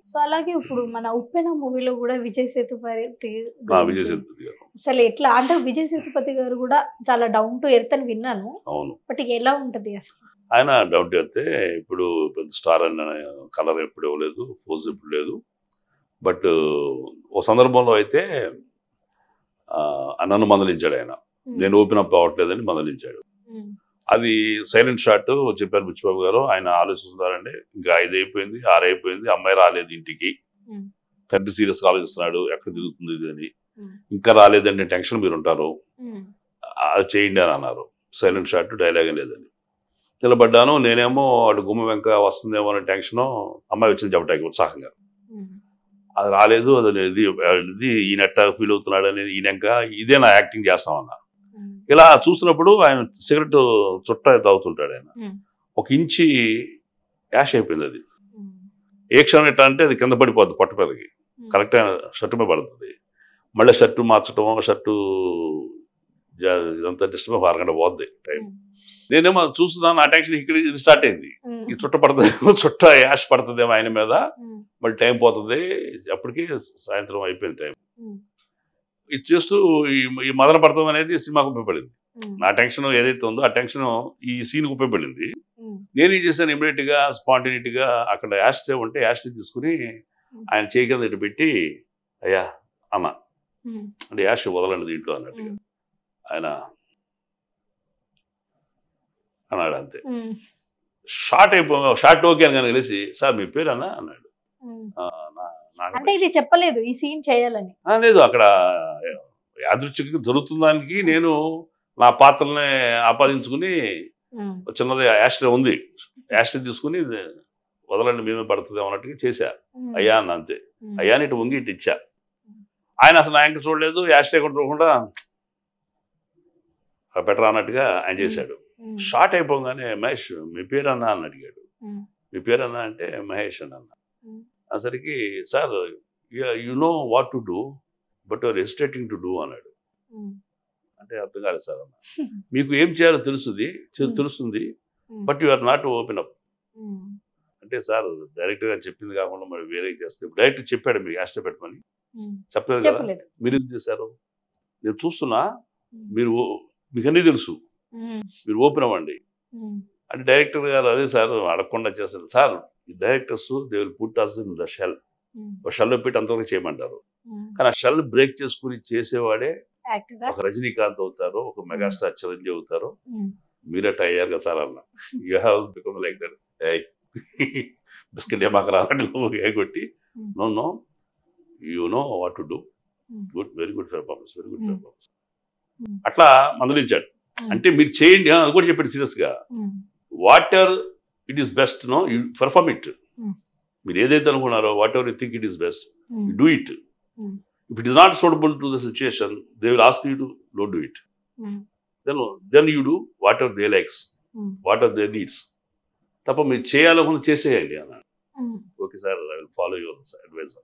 So అలాగే ఇప్పుడు మన 'ఉప్పెన' మూవీలో కూడా విజయ్ సేతుపతి విజయ్ గురించి సేతుపతి గారు. అసలు ఎట్లా అంటే విజయ్ సేతుపతి గారు కూడా చాలా డౌన్ టు ఎర్త్ అని విన్నాను. అవును. బట్ ఎలా ఉంటది అసలు? ఆయన డౌట్ అయితే ఇప్పుడు పెద్ద స్టార్ అన్న కలర్ ఎప్పుడు ఇవ్వలేదు, పోజ్ ఎప్పుడు లేదు. బట్ ఓ సందర్భంలో అయితే నన్ను మందలించాడు ఆయన. నేను ఓపెన్ అప్ అవ్వట్లేదని మందలించాడు. అది సైలెంట్ షాట్ చెప్పారు బుచ్చిబాబు గారు. ఆయన ఆలోచిస్తున్నారండి, ఇంకా 5 అయిపోయింది, 6 అయిపోయింది, అమ్మాయి రాలేదు ఇంటికి, తండ్రి సీరియస్గా ఆలోచిస్తున్నాడు ఎక్కడ తిరుగుతుంది ఇది అని, ఇంకా రాలేదంటే టెన్షన్ మీరు ఉంటారు, అది చేయండి అని అన్నారు. సైలెంట్ షాట్, డైలాగ్ లేదని నిలబడ్డాను. నేనేమో అటు గుమ్మ వెంక వస్తుందేమో అనే టెన్షను, అమ్మాయి వచ్చింది చెప్పడానికి ఉత్సాహంగా. అది రాలేదు, అది ఈయనట్ట ఫీల్ అవుతున్నాడు అనేది ఈయనక ఇదే నా యాక్టింగ్ చేస్తామన్నా. ఇలా చూసినప్పుడు ఆయన సిగరెట్ చుట్ట తాగుతుంటాడు ఆయన. 1 ఇంచి యాష్ అయిపోయింది. అది ఏ క్షణం ఎట్లా అంటే అది కింద పడిపోద్ది పొట్ట మీదకి, కరెక్ట్ అయిన షర్టు మీద పడుతుంది. మళ్ళీ షర్టు మార్చడం, షర్టు ఇదంతా డిస్టర్బ్ 6 గంట పోద్ది టైం. నేనేమో చూస్తున్నాను, ఆ టెన్షన్ ఇక్కడ ఇది స్టార్ట్ అయింది. ఈ చుట్ట పడుతుంది, చుట్ట యాష్ పడుతుందేమో ఆయన మీద, మళ్ళీ టైం పోతుంది. అప్పటికి సాయంత్రం అయిపోయింది టైం. ఇది చేస్తూ ఈ మదన పడతాం అనేది సినిమాకు ఉపయోగపడింది. నా టెన్షన్ ఏదైతే ఉందో ఆ టెన్షన్ ఈ సీన్కి ఉపయోగపడింది. నేనేం చేశాను, ఇమీడియట్గా స్పాంటేనిటీగా అక్కడ యాష్టే ఉంటే యాష్ని తీసుకుని ఆయన చేయి కింద ఇటు పెట్టి, అయ్యా అమ్మ అంటే యాష్ వదలండి దీంట్లో అన్నట్టుగా ఆయన అన్నాడు. అంతే. షార్ట్ ఓకే అని కనుక కలిసి, సార్ మీ పేరు అన్నా అన్నాడు. అంటే ఇది చెప్పలేదు ఈ సీన్ చేయాలని? లేదు, అక్కడ యాదృచ్ఛికంగా జరుగుతుందానికి నేను నా పాత్రని ఆపాదించుకుని చిన్నది యాస్ట్రే ఉంది, యాస్ట్రే తీసుకుని వదలండి మేమే పడుతుంది అన్నట్టుగా చేశా. అయ్యా అన్న అంతే. అయ్యాని ఇటు వంగి ఇటు ఇచ్చా. ఆయన అసలు నా యాంక చూడలేదు, యాస్ట్రే కూడా చూడకుండా బెటర్ అన్నట్టుగా ఆయన చేశాడు. షార్ట్ అయిపోగానే మహేష్ మీ పేరు అన్నా అని అడిగాడు. మీ పేరు అన్నా అంటే మహేష్ అని అన్నా. అసలుకి sir you know what to do but your hesitating to do అన్నాడు. అంటే అర్థం కాలేదు సార్ అన్న. మీకు ఏం చేయాలో తెలుస్తుంది but you are not open up అంటే, సార్ డైరెక్టర్ గారు చెప్పింది కాకుండా మరి వేరే చేస్తే, డైరెక్టర్ చెప్పాడు మీకు యాస్ట్రే పెట్టమని, చెప్పలేదు కదా, మీరు ఎందుకు చేశారు, నేను చూస్తున్నా, మీకు అన్నీ తెలుసు, మీరు ఓపెన్ అవ్వండి అంటే డైరెక్టర్ గారు అదే సార్ అడగకుండా చేస్తారు. Sir directors they will put us in the shell, షెల్లో పెట్టి అంతవరకు చేయమంటారు. కానీ ఆ షెల్ బ్రేక్ చేసుకుని చేసేవాడే ఒక రజనీకాంత్ అవుతారు, ఒక మెగాస్టార్ చిరంజీవి అవుతారు. మీరట్ అయ్యారు కదా సార్ అన్న. You have become like that. Biscuit ఏమాక రానట్టు కొట్టి, no you know what to do, good, very good performance, very good performance అట్లా మందలించాడు. అంటే మీరు చేయండి అది కూడా చెప్పాడు సీరియస్గా. Whatever it is best no you perform it. మీరు ఏదైతే అనుకున్నారో whatever you think it is best do it. If it is not suitable to the situation they will ask you to don't do it. Then you do whatever they likes, whatever they needs. తప్ప మీరు చేయాలనుకున్న చేసేయండి అన్నాడు. Okay sir, I will follow your advice.